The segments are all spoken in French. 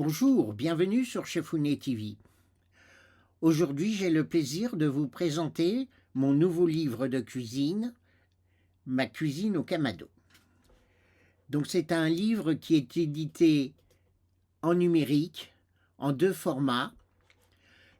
Bonjour, bienvenue sur Chefounet TV. Aujourd'hui, j'ai le plaisir de vous présenter mon nouveau livre de cuisine, Ma cuisine au Kamado. Donc c'est un livre qui est édité en numérique, en deux formats.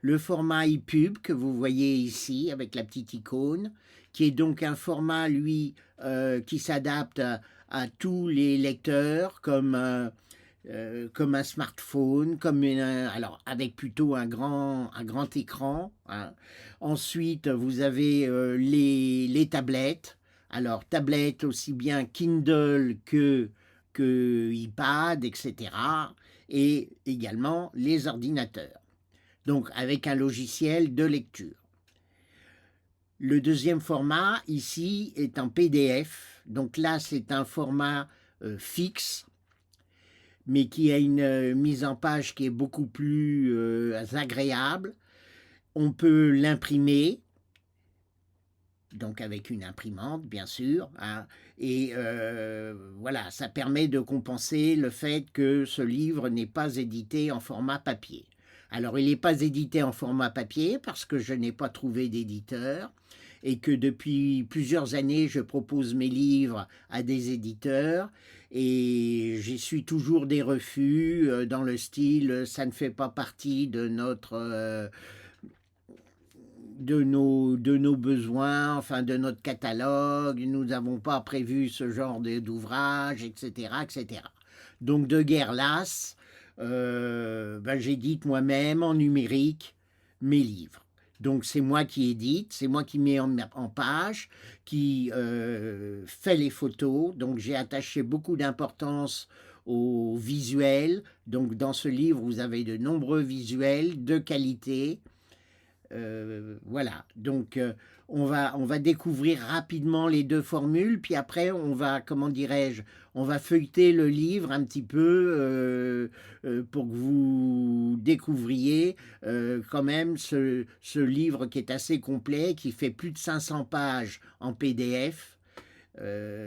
Le format EPUB que vous voyez ici avec la petite icône, qui est donc un format, lui, qui s'adapte à tous les lecteurs, comme un smartphone, alors avec plutôt un grand écran, hein. Ensuite, vous avez les tablettes. Alors, tablettes aussi bien Kindle que iPad, etc. Et également les ordinateurs. Donc, avec un logiciel de lecture. Le deuxième format, ici, est en PDF. Donc là, c'est un format fixe, mais qui a une mise en page qui est beaucoup plus agréable. On peut l'imprimer, donc avec une imprimante, bien sûr, hein, et voilà, ça permet de compenser le fait que ce livre n'est pas édité en format papier. Alors, il n'est pas édité en format papier parce que je n'ai pas trouvé d'éditeur et que depuis plusieurs années, je propose mes livres à des éditeurs et j'y suis toujours des refus dans le style « ça ne fait pas partie de nos besoins, enfin de notre catalogue, nous n'avons pas prévu ce genre d'ouvrage, etc., etc. » Donc de guerre lasse, j'édite moi-même en numérique mes livres. Donc c'est moi qui édite, c'est moi qui mets en page, qui fait les photos. Donc j'ai attaché beaucoup d'importance au visuel. Donc dans ce livre, vous avez de nombreux visuels de qualité. Voilà, donc on va découvrir rapidement les deux formules, puis après on va, comment dirais-je, on va feuilleter le livre un petit peu pour que vous découvriez quand même ce livre qui est assez complet, qui fait plus de 500 pages en PDF.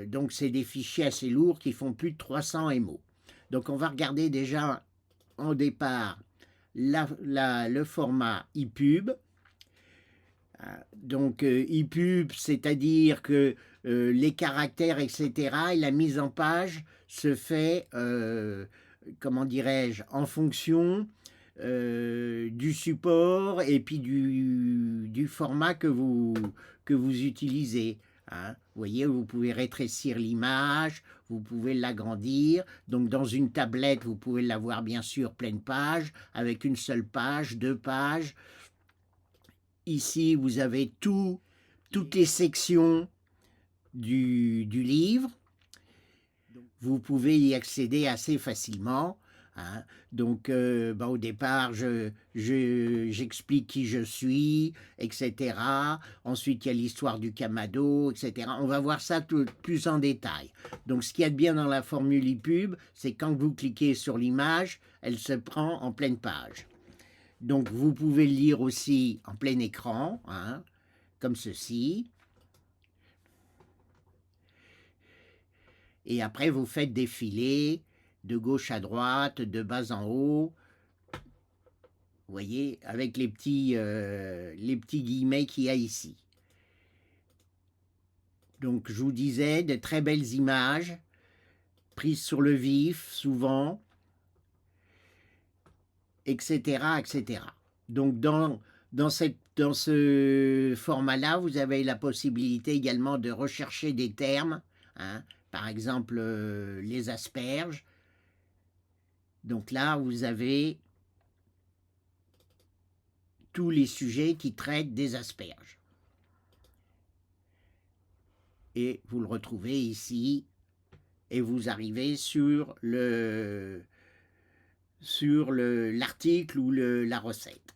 Donc c'est des fichiers assez lourds qui font plus de 300 MO. Donc on va regarder déjà en départ le format EPUB. Donc EPUB, c'est-à-dire que les caractères, etc., et la mise en page se fait, comment dirais-je, en fonction du support et puis du format que vous utilisez, hein. Vous voyez, vous pouvez rétrécir l'image, vous pouvez l'agrandir. Donc dans une tablette, vous pouvez l'avoir bien sûr pleine page, avec une seule page, deux pages. Ici, vous avez toutes les sections du livre. Vous pouvez y accéder assez facilement, hein. Donc, au départ, j'explique qui je suis, etc. Ensuite, il y a l'histoire du Kamado, etc. On va voir ça plus en détail. Donc, ce qu'il y a de bien dans la formule EPUB, c'est quand vous cliquez sur l'image, elle se prend en pleine page. Donc, vous pouvez le lire aussi en plein écran, hein, comme ceci. Et après, vous faites défiler de gauche à droite, de bas en haut. Vous voyez, avec les petits guillemets qu'il y a ici. Donc, je vous disais, de très belles images, prises sur le vif, souvent, etc., etc. Donc, dans ce format-là, vous avez la possibilité également de rechercher des termes, hein, par exemple les asperges. Donc là, vous avez tous les sujets qui traitent des asperges. Et vous le retrouvez ici, et vous arrivez sur l'article ou la recette.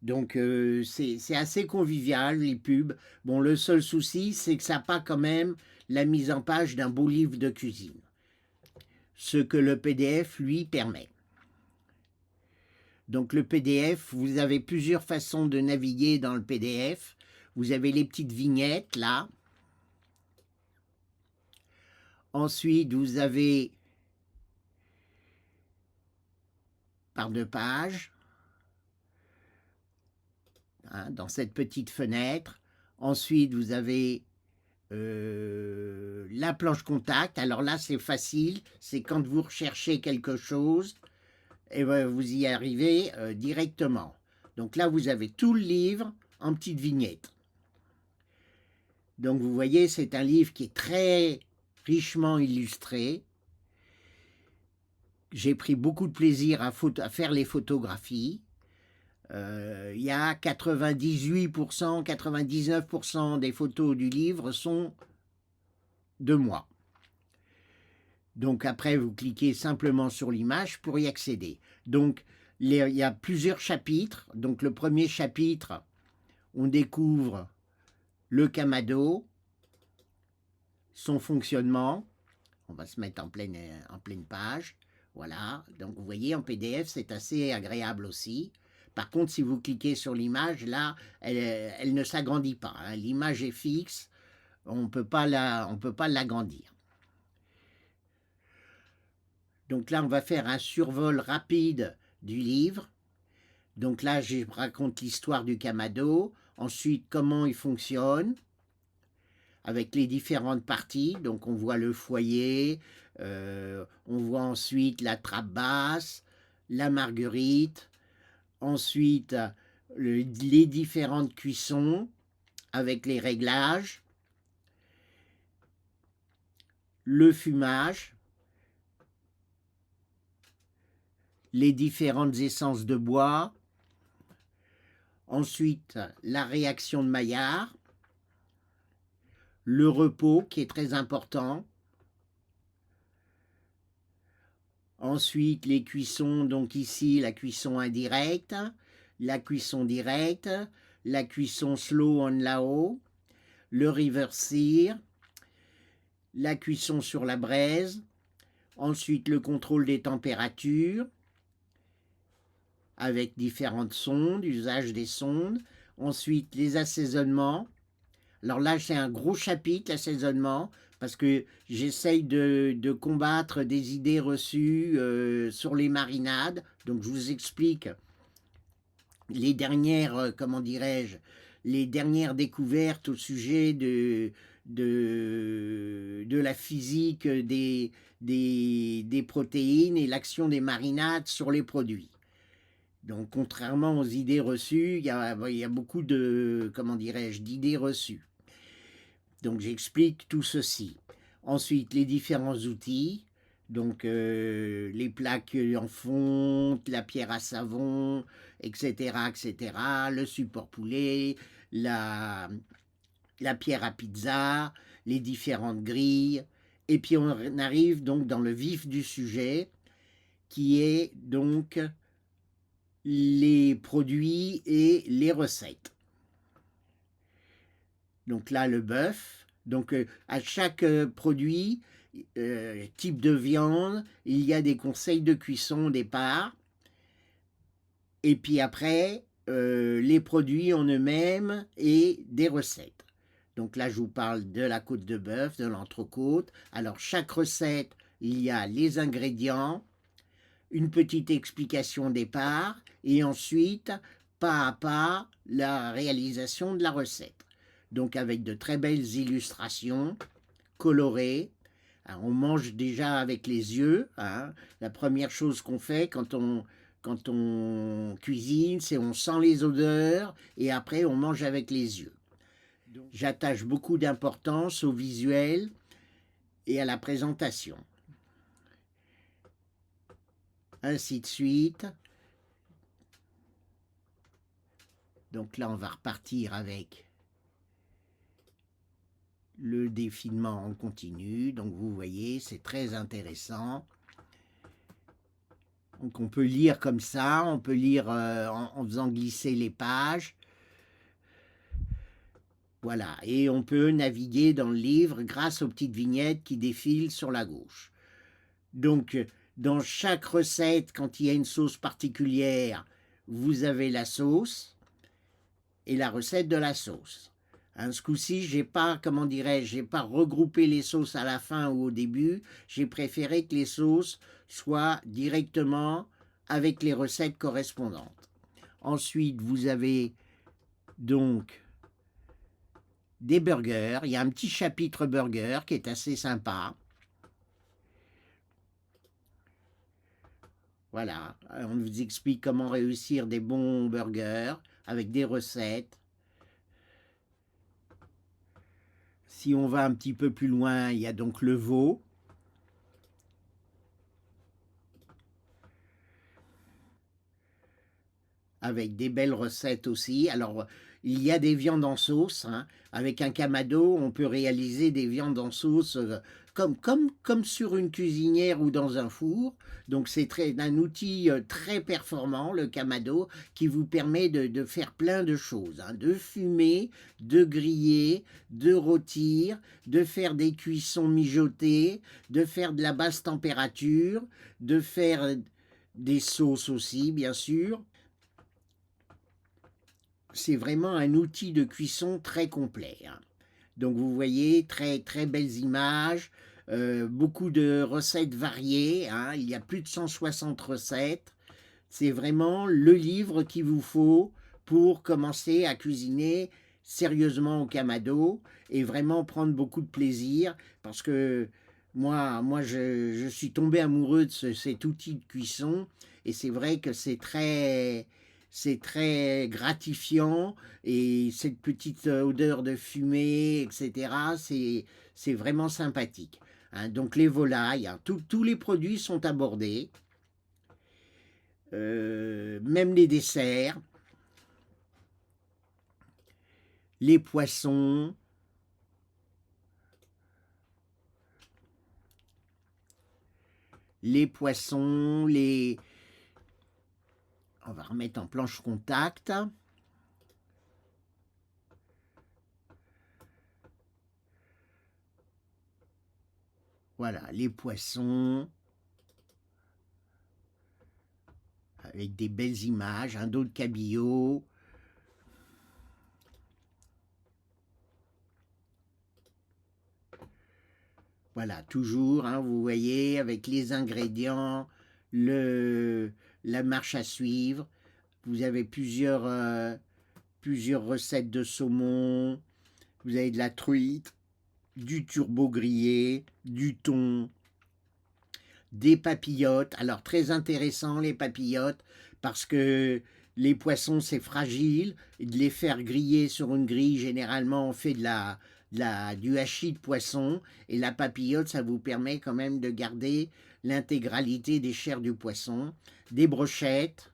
Donc c'est assez convivial, les pubs. Bon, le seul souci, c'est que ça n'a pas quand même la mise en page d'un beau livre de cuisine, ce que le PDF, lui, permet. Donc le PDF, vous avez plusieurs façons de naviguer dans le PDF. Vous avez les petites vignettes, là. Ensuite, vous avez par 2 pages, hein, dans cette petite fenêtre. Ensuite, vous avez la planche contact. Alors là, c'est facile, c'est quand vous recherchez quelque chose, et ben, vous y arrivez directement. Donc là, vous avez tout le livre en petites vignettes. Donc vous voyez, c'est un livre qui est très richement illustré. J'ai pris beaucoup de plaisir à faire les photographies. Il y a 98%, 99% des photos du livre sont de moi. Donc après, vous cliquez simplement sur l'image pour y accéder. Donc il y a plusieurs chapitres. Donc le premier chapitre, on découvre le Kamado, son fonctionnement. On va se mettre en pleine page. Voilà, donc vous voyez, en PDF, c'est assez agréable aussi. Par contre, si vous cliquez sur l'image, là, elle ne s'agrandit pas, hein. L'image est fixe, on ne peut pas l'agrandir. Donc là, on va faire un survol rapide du livre. Donc là, je raconte l'histoire du Kamado, ensuite comment il fonctionne, avec les différentes parties. Donc on voit le foyer, on voit ensuite la trappe basse, la marguerite, ensuite les différentes cuissons avec les réglages, le fumage, les différentes essences de bois, ensuite la réaction de Maillard, le repos qui est très important, ensuite les cuissons, donc ici la cuisson indirecte, la cuisson directe, la cuisson slow on lao, le reverse sear, la cuisson sur la braise, ensuite le contrôle des températures avec différentes sondes, usage des sondes, ensuite les assaisonnements. Alors là, c'est un gros chapitre, l'assaisonnement, parce que j'essaye de combattre des idées reçues sur les marinades. Donc je vous explique les dernières, comment dirais-je, les dernières découvertes au sujet de la physique des protéines et l'action des marinades sur les produits. Donc contrairement aux idées reçues, il y a beaucoup de, comment dirais-je, d'idées reçues. Donc j'explique tout ceci. Ensuite, les différents outils, donc les plaques en fonte, la pierre à savon, etc., etc., le support poulet, la pierre à pizza, les différentes grilles. Et puis on arrive donc dans le vif du sujet, qui est donc les produits et les recettes. Donc là, le bœuf. Donc à chaque produit, type de viande, il y a des conseils de cuisson au départ. Et puis après, les produits en eux-mêmes et des recettes. Donc là, je vous parle de la côte de bœuf, de l'entrecôte. Alors chaque recette, il y a les ingrédients, une petite explication au départ, et ensuite, pas à pas, la réalisation de la recette. Donc avec de très belles illustrations, colorées. Alors, on mange déjà avec les yeux, hein. La première chose qu'on fait quand on cuisine, c'est on sent les odeurs et après on mange avec les yeux. J'attache beaucoup d'importance au visuel et à la présentation. Ainsi de suite. Donc là, on va repartir avec le défilement en continu. Donc vous voyez, c'est très intéressant. Donc on peut lire comme ça, on peut lire en faisant glisser les pages. Voilà, et on peut naviguer dans le livre grâce aux petites vignettes qui défilent sur la gauche. Donc, dans chaque recette, quand il y a une sauce particulière, vous avez la sauce et la recette de la sauce. Hein, ce coup-ci, j'ai pas, comment dirais-je, j'ai pas regroupé les sauces à la fin ou au début. J'ai préféré que les sauces soient directement avec les recettes correspondantes. Ensuite, vous avez donc des burgers. Il y a un petit chapitre burger qui est assez sympa. Voilà, on vous explique comment réussir des bons burgers avec des recettes. Si on va un petit peu plus loin, il y a donc le veau. Avec des belles recettes aussi. Alors, il y a des viandes en sauce. Hein. Avec un kamado, on peut réaliser des viandes en sauce comme sur une cuisinière ou dans un four. Donc, c'est un outil très performant, le kamado, qui vous permet de faire plein de choses. Hein. De fumer, de griller, de rôtir, de faire des cuissons mijotées, de faire de la basse température, de faire des sauces aussi, bien sûr. C'est vraiment un outil de cuisson très complet. Hein. Donc vous voyez, très belles images, beaucoup de recettes variées. Hein. Il y a plus de 160 recettes. C'est vraiment le livre qu'il vous faut pour commencer à cuisiner sérieusement au kamado et vraiment prendre beaucoup de plaisir parce que moi je suis tombé amoureux de cet outil de cuisson et c'est vrai que c'est très gratifiant et cette petite odeur de fumée, etc., c'est vraiment sympathique. Hein. Donc les volailles, hein, tous les produits sont abordés, même les desserts, les poissons, on va remettre en planche contact. Voilà, les poissons, avec des belles images, un dos de cabillaud. Voilà, toujours, hein, vous voyez, avec les ingrédients, la marche à suivre. Vous avez plusieurs recettes de saumon, vous avez de la truite, du turbo grillé, du thon, des papillotes. Alors très intéressant les papillotes parce que les poissons c'est fragile et de les faire griller sur une grille, généralement on fait du hachis de poisson et la papillote ça vous permet quand même de garder l'intégralité des chairs du poisson, des brochettes,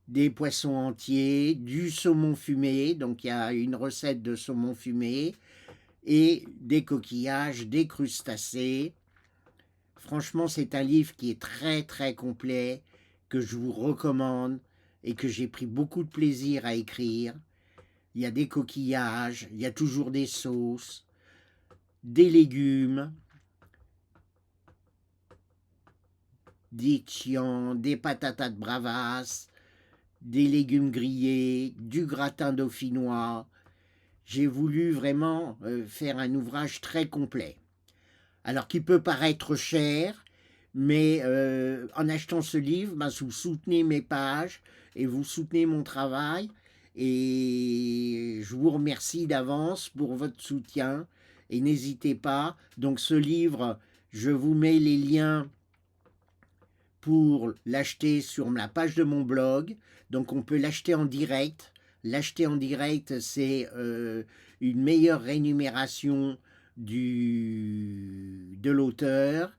des poissons entiers, du saumon fumé, donc il y a une recette de saumon fumé, et des coquillages, des crustacés. Franchement, c'est un livre qui est très complet, que je vous recommande et que j'ai pris beaucoup de plaisir à écrire. Il y a des coquillages, il y a toujours des sauces, des légumes, des tians, des patatas de bravas, des légumes grillés, du gratin dauphinois. J'ai voulu vraiment faire un ouvrage très complet. Alors qui peut paraître cher, mais en achetant ce livre, vous soutenez mes pages et vous soutenez mon travail. Et je vous remercie d'avance pour votre soutien. Et n'hésitez pas, donc ce livre, je vous mets les liens pour l'acheter sur la page de mon blog. Donc on peut l'acheter en direct. L'acheter en direct, c'est une meilleure rémunération de l'auteur,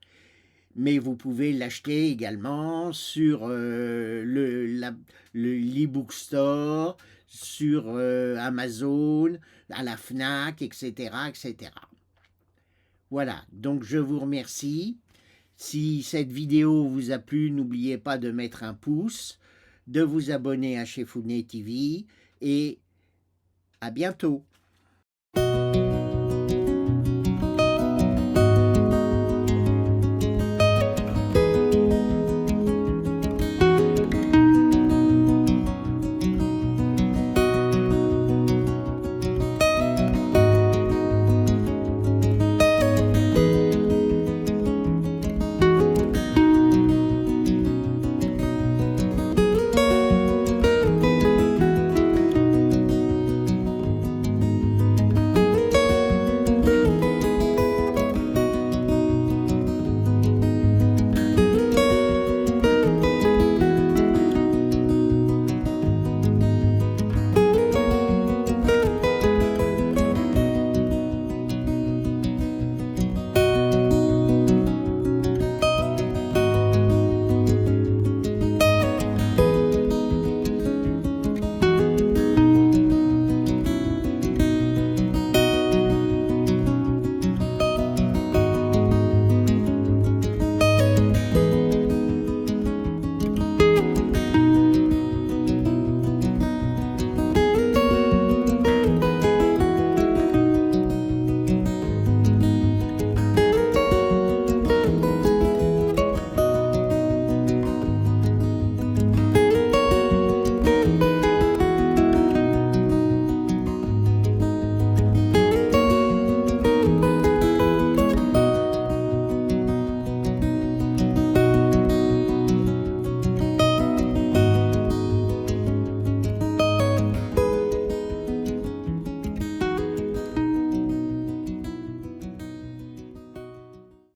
mais vous pouvez l'acheter également sur l'e-book store, sur Amazon, à la FNAC, etc., etc. Voilà, donc je vous remercie. Si cette vidéo vous a plu, n'oubliez pas de mettre un pouce, de vous abonner à Chefounet TV et à bientôt.